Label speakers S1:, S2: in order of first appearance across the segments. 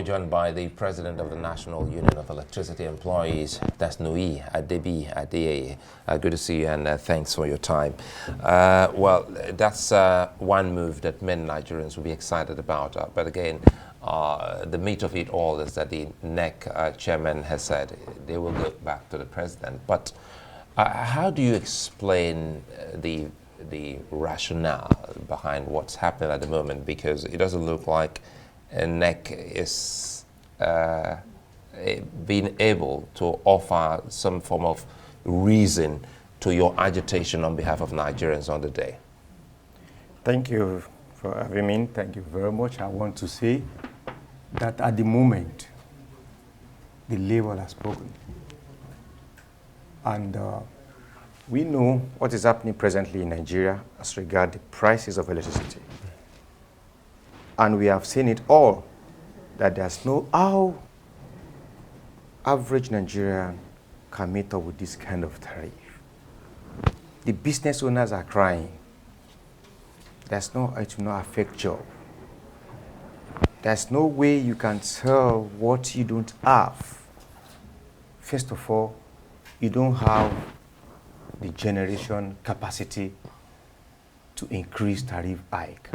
S1: we're joined by the President of the National Union of Electricity Employees, that's Adebiyi, Adeyeye. Good to see you, and thanks for your time. Well, that's one move that many Nigerians will be excited about. But again, the meat of it all is that the NEC chairman has said they will go back to the president. But how do you explain the rationale behind what's happening at the moment? Because it doesn't look like NEC is being able to offer some form of reason to your agitation on behalf of Nigerians on the day.
S2: Thank you for having me. Thank you very much. I want to say that at the moment, the label has spoken. And we know what is happening presently in Nigeria as regards the prices of electricity. And we have seen it all, that there's no how average Nigerian can meet up with this kind of tariff. The business owners are crying. There's no, it will not affect job. There's no way you can sell what you don't have. First of all, you don't have the generation capacity to increase tariff hike.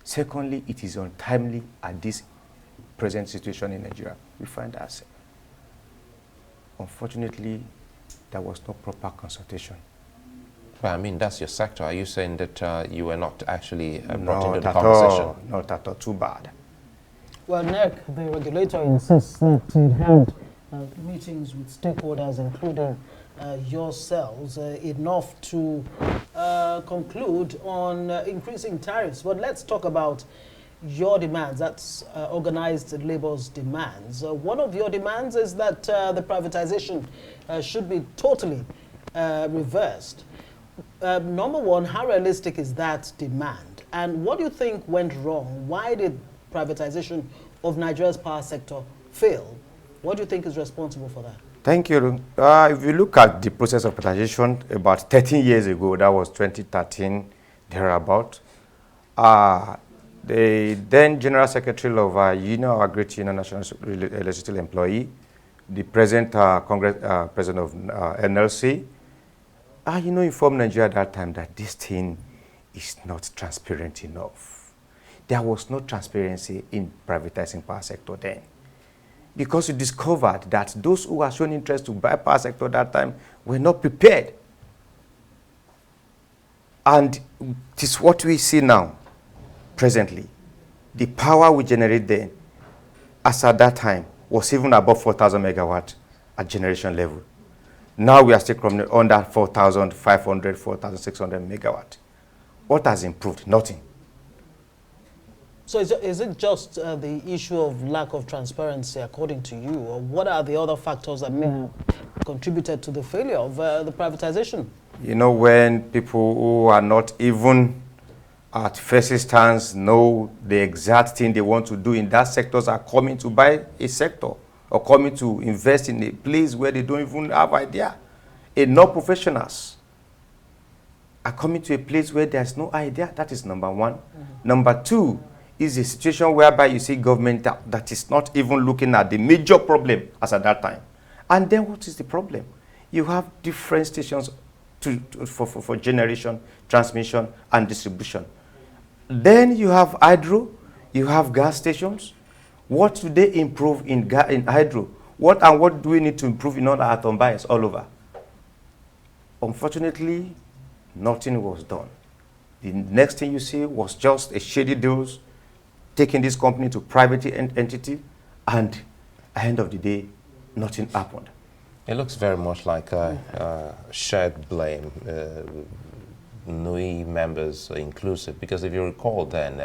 S2: Secondly, it is untimely at this present situation in Nigeria we find ourselves. Unfortunately, there was no proper consultation.
S1: Well, I mean, that's your sector. Are you saying that you were not actually brought into the conversation?
S2: Not at all, too bad.
S3: Well, NEC, the regulator, insists that it had meetings with stakeholders, including yourselves, enough to conclude on increasing tariffs. But let's talk about your demands. That's organized labor's demands. One of your demands is that the privatization should be totally reversed. Number one, how realistic is that demand? And what do you think went wrong? Why did privatization of Nigeria's power sector fail? What do you think is responsible for that?
S2: Thank you. If you look at the process of privatization about 13 years ago, that was 2013, thereabout, the then General Secretary of Union of Great Union National Electricity Employee, the present President of NLC, informed Nigeria at that time that this thing is not transparent enough. There was no transparency in privatizing power sector then, because we discovered that those who were showing interest to buy power sector at that time were not prepared. And it is what we see now, presently. The power we generate then, as at that time, was even above 4,000 megawatts at generation level. Now we are still under 4,500, 4,600 megawatts. What has improved? Nothing.
S3: So is it just the issue of lack of transparency, according to you, or what are the other factors that may have contributed to the failure of the privatization? You
S2: know, when people who are not even at first instance know the exact thing they want to do in that sectors are coming to buy a sector or coming to invest in a place where they don't even have idea. Enough professionals are coming to a place where there's no idea. That is number one. Number two is a situation whereby you see government that is not even looking at the major problem as at that time. And then what is the problem? You have different stations for generation, transmission, and distribution. Then you have hydro, you have gas stations. What do they improve in hydro? What do we need to improve in other atom bias all over? Unfortunately, nothing was done. The next thing you see was just a shady deals, taking this company to private entity, and at the end of the day, nothing happened.
S1: It looks very much like a shared blame, NUI members inclusive, because if you recall then,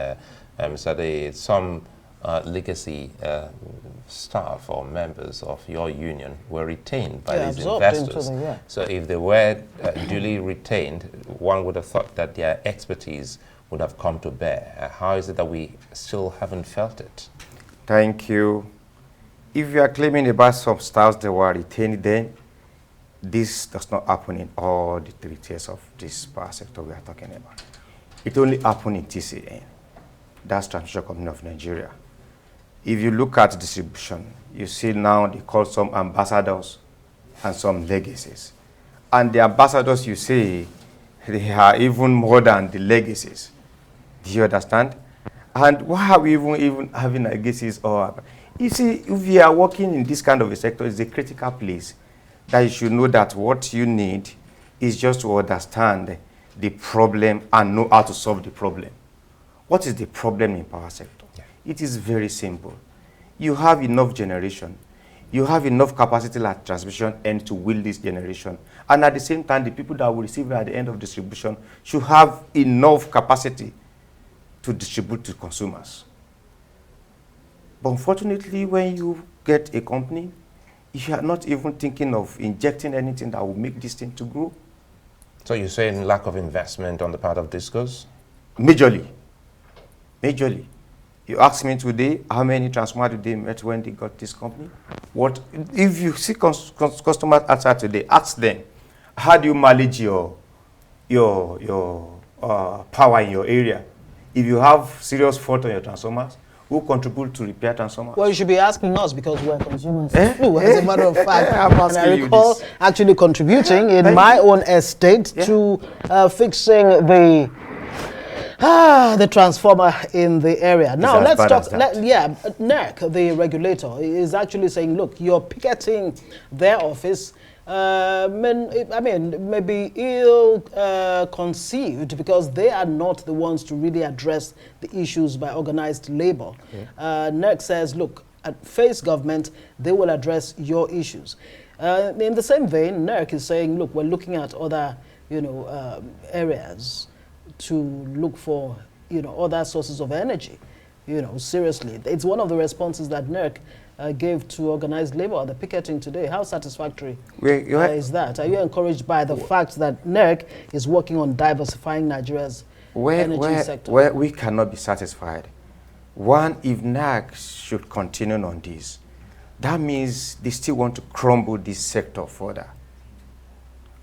S1: Mr. Adeyeye, some legacy staff or members of your union were retained by these investors. So if they were duly retained, one would have thought that their expertise would have come to bear. How is it that we still haven't felt it?
S2: Thank you. If you are claiming about some staffs that were retained then, this does not happen in all the 3 tiers of this power sector we are talking about. It only happened in TCN. That's Transmission Company of Nigeria. if you look at distribution, you see now they call some ambassadors and some legacies. And the ambassadors, you see, they are even more than the legacies. Do you understand? And why are we even having legacies? Or, you see, if you are working in this kind of a sector, it's a critical place that you should know that what you need is just to understand the problem and know how to solve the problem. What is the problem in power sector? Yeah. It is very simple. You have enough generation. You have enough capacity at transmission end to will this generation. And at the same time, the people that will receive it at the end of distribution should have enough capacity to distribute to consumers. But unfortunately, when you get a company, you are not even thinking of injecting anything that will make this thing to grow.
S1: So you're saying lack of investment on the part of discos?
S2: Majorly. Majorly. You ask me today, how many transformers did they met when they got this company? What if you see customers outside today, ask them, how do you manage your power in your area? If you have serious fault on your transformers, who contribute to repair transformers?
S3: Well, you should be asking us because we're consumers too, as a matter of fact. And I recall actually contributing in my own estate to fixing the transformer in the area. Now, let's talk. NERC, the regulator, is actually saying, look, you're picketing their office. Maybe ill-conceived because they are not the ones to really address the issues by organized labor. NERC says, look, at face government, they will address your issues. In the same vein, NERC is saying, look, we're looking at other, areas to look for, other sources of energy. Seriously. It's one of the responses that NERC gave to organized labor at the picketing today. How satisfactory is that? Are you encouraged by the fact that NERC is working on diversifying Nigeria's energy sector?
S2: Where we cannot be satisfied. One, if NERC should continue on this, that means they still want to crumble this sector further.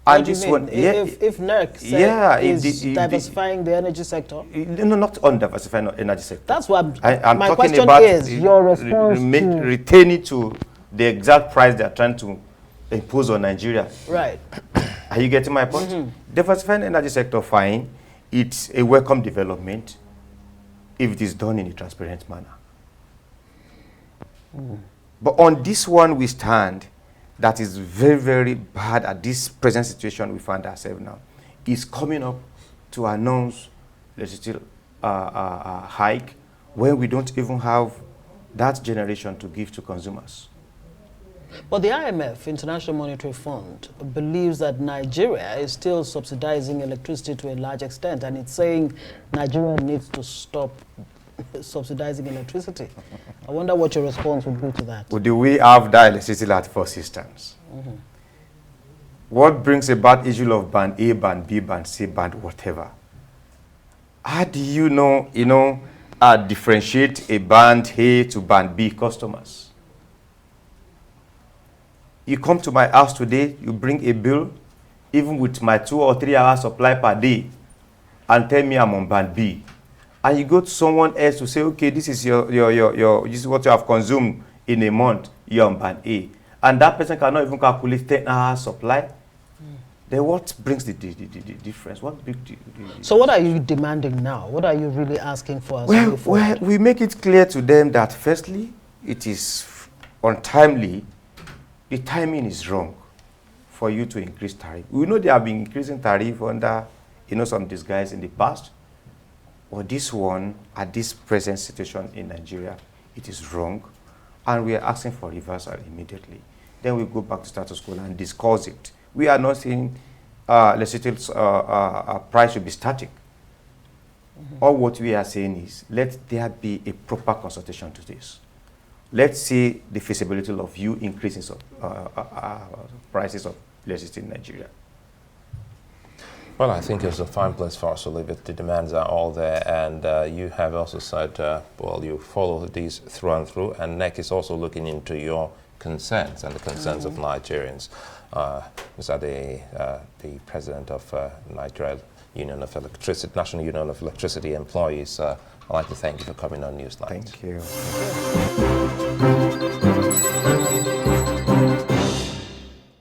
S3: What do you mean? If NERC is diversifying the energy sector?
S2: No, not on diversifying the energy sector.
S3: That's what
S2: I'm
S3: my
S2: talking
S3: question
S2: about
S3: is. Your response
S2: retaining to the exact price they are trying to impose on Nigeria.
S3: Right.
S2: Are you getting my point? Diversifying the energy sector, fine. It's a welcome development if it is done in a transparent manner. But on this one we stand, that is very, very bad at this present situation we find ourselves now, is coming up to announce legislative hike when we don't even have that generation to give to consumers.
S3: But the IMF, International Monetary Fund, believes that Nigeria is still subsidizing electricity to a large extent, and it's saying Nigeria needs to stop subsidizing electricity. I wonder what your response would be to that.
S2: Well, do we have that electricity at 4 systems? What brings about issue of band A, band B, band C, band whatever? How do you differentiate a band A to band B customers? You come to my house today, you bring a bill, even with my 2 or 3 hours supply per day, and tell me I'm on band B. And you go to someone else to say, okay, this is this is what you have consumed in a month, you're on band A. And that person cannot even calculate 10 hours supply. Then what brings the difference?
S3: So what are you demanding now? What are you really asking for?
S2: Well, we make it clear to them that firstly, it is untimely. The timing is wrong for you to increase tariff. We know they have been increasing tariff under, some disguise in the past. But this one, at this present situation in Nigeria, it is wrong. And we are asking for reversal immediately. Then we go back to status quo and discuss it. We are not saying legislative price should be static. All what we are saying is, let there be a proper consultation to this. Let's see the feasibility of you increasing prices of electricity in Nigeria.
S1: Well, I think it's a fine place for us to leave it. The demands are all there, and you have also said, you follow these through and through, and NEC is also looking into your concerns and the concerns of Nigerians. Mr. Adeyeye, the president of Nigeria Union of National Union of Electricity Employees, I'd like to thank you for coming on Newsline.
S2: Thank you.